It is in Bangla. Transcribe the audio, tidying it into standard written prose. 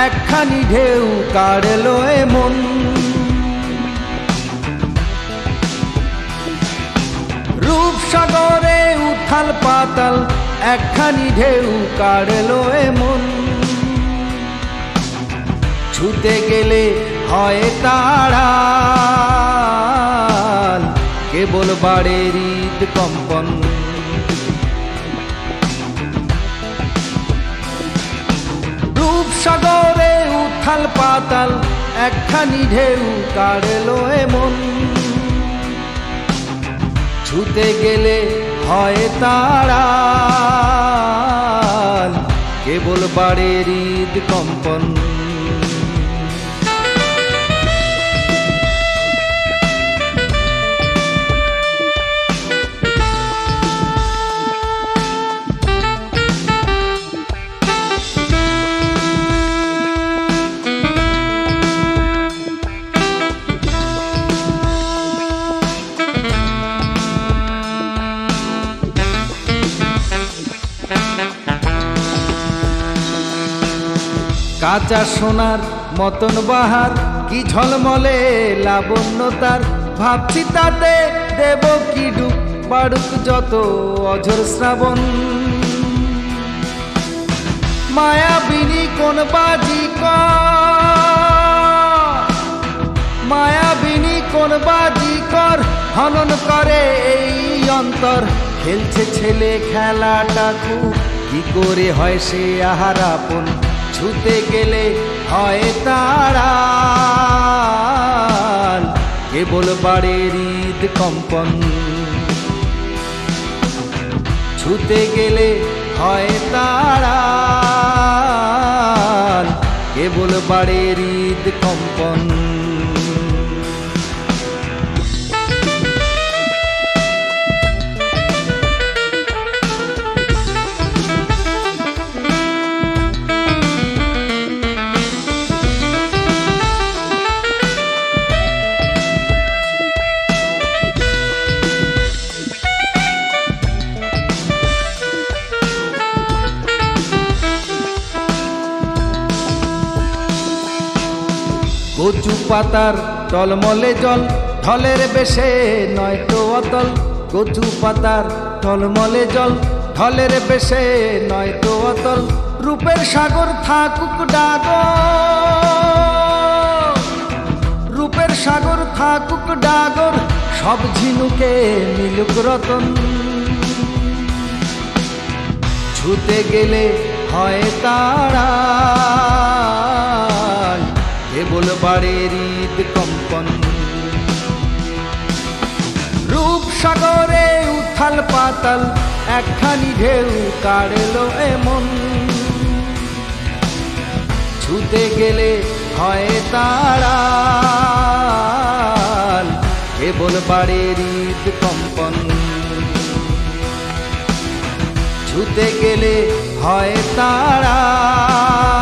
একখানি ঢেউ কাড়লো এমন। রূপসাগরে উথাল পাতাল একখানি ঢেউ কাড়লো এমন। ছুতে গেলে হয় তাড়াল, কেবল বাড়ে হৃদ কম্পন। রূপসাগরে উথাল পাতাল একখানি ঢেউ কাড়লো এমন। ছুতে গেলে হয় তাড়াল, কেবল বাড়ে হৃদ কম্পন। কাঁচা সোনার মতন বাহার, কি ঝলমলে লাবণ্য তার। ভাবছি তাতে দেব কি ডুব, বাড়ুক যত অঝোর শ্রাবণ। মায়াবিনী কোন বাজিকর, মায়াবিনী কোন বাজিকর হনন করে এই অন্তর। খেলছে ছেলে খেলাটা খুব, কি করে হয় সে আহার আপন। ছুতে গেলে হয় তাড়াল, কেবল বাড়ে হৃদ কম্পন। ছুতে গেলে হয় তাড়াল, কেবল বাড়ে হৃদ কম্পন। কচু পাতার টলমলে জল, ঢলের বেশে নয়তো অতল। কচু পাতার টলমলে জল, ঢলের বেশে নয়তো অতল। রূপের সাগর থাকুক ডাগর, রূপের সাগর থাকুক ডাগর। সব ঝিনুকে মিলুক রতন। ছুতে গেলে হয় তাড়াল, কেবল বাড়ে হৃদ কম্পন। রূপসাগরে উথাল পাতাল একখানি ঢেউ কাড়লো এমন। ছুতে গেলে হয় তাড়াল, কেবল বাড়ে হৃদ কম্পন। ছুতে গেলে হয় তাড়াল,